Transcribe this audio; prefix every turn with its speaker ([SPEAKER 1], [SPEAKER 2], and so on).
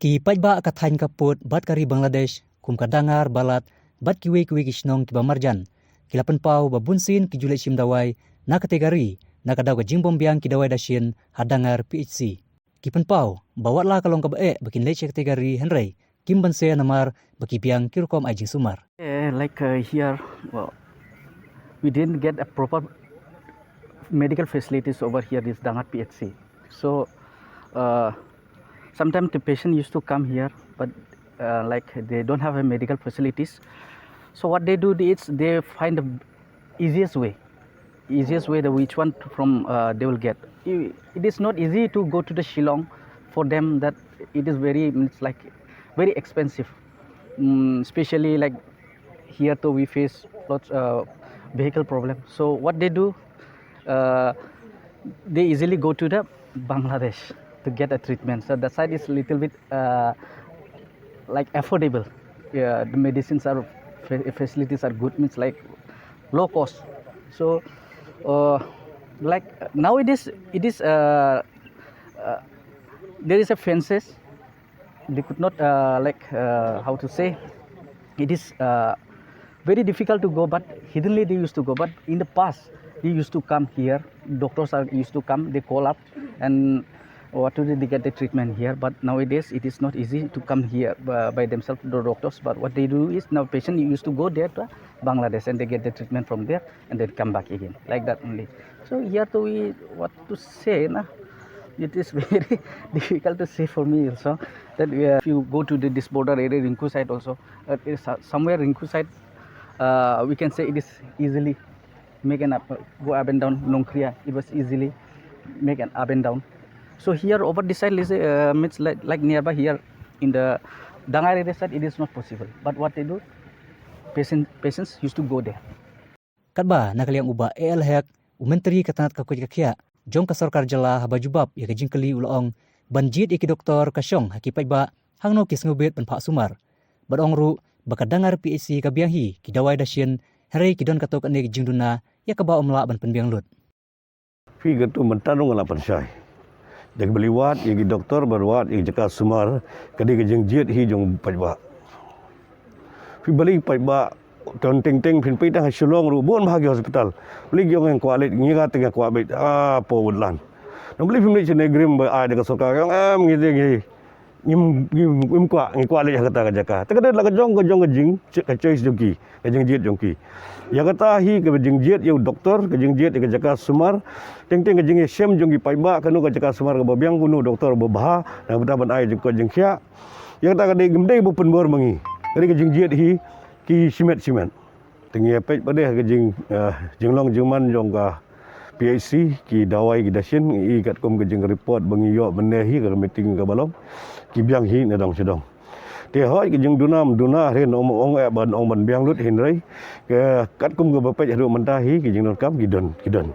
[SPEAKER 1] Ki pajba kathain kaput bat kari Bangladesh kum kadangar balat bat kiwi kisnong ki bamarjan kilapan pau babunsin ki julai sim dawai na kategori na kadaw ka jingbom biang ki dawai dashin hadangar PHC ki penpau bawatlah kalong kabae bakin lece kategori henrei kim banse namar baki biang kirukom ajing sumar.
[SPEAKER 2] Here, well, we didn't get a proper medical facilities over here, this Dangar PHC. So sometimes the patient used to come here, but they don't have a medical facilities. So what they do is they find the easiest way that which one from they will get. It is not easy to go to the Shillong for them. That it is very expensive, especially like here too we face lots of vehicle problem. So what they do, they easily go to the Bangladesh to get a treatment. So that side is a little bit affordable. Yeah, the medicines are facilities are good, means like low cost. So nowadays it is there is a fences. They could not how to say, it is very difficult to go, but hiddenly they used to go. But in the past they used to come here, doctors used to come, they call up and what to do, they get the treatment here. But nowadays it is not easy to come here by themselves, the doctors. But what they do is now patient used to go there to Bangladesh and they get the treatment from there and they come back again, like that only. So here to we, what to say, it is very difficult to say for me also, that if you go to this border area, Rinku side also, somewhere Rinku side, we can say it is easily make an up, go up and down. Nongkria, it was easily make an up and down. So here over this side is means like nearby here in the Dangar area side, it is not possible. But what they do, patients used to go there.
[SPEAKER 1] Katba nakaliang uba hek umenteri katanat kakuj kakia jong ka sarkar jala habajubab ya ka jingkali ulong banjit iki doktor kasyong hakipaj ba hangno kis ngubit penpak sumar badong ru bakadangar PHC kabianghi kidawai dasyin hari kidon katok ane jingduna ya ka ba omla ban penbiang lut
[SPEAKER 3] fi gatu mentanung ala pensai jag beliwat ya doktor berwat ya jaka sumar kadi ke jingjit hi jong pajba fi balik pajba ton ting pin pi dah Shillong ru bon bahagia hospital beli jong yang kualit ngira tengah kuabit po wudlan no beli pin ni grim ba ai dekat sokar yang ngi ngim kualit kata jaka tekada la jong jing ka choice jogi ka jingjit jongki ya kata hi ka jingjit yu doktor ka jingjit ka jaka sumar ting ka jing sem jongki paiba kanu ka jaka sumar ka biang kunu doktor babha na betaban ai jengko jengkhia ya kata ka de gemde bu penbor mangi kadi ka jingjit hi ki simet tengi pej pada ke jinglong jingman jong ka PHC ki dawai ki dasin i kat kom ke jing report bangi yo menehi ke meeting ka balong ki biang hi na dong sedong te hoi ke jing duna ren ong ban biang lut hin rei ke kat kom ke bapej ru mentahi ki jing kam ki don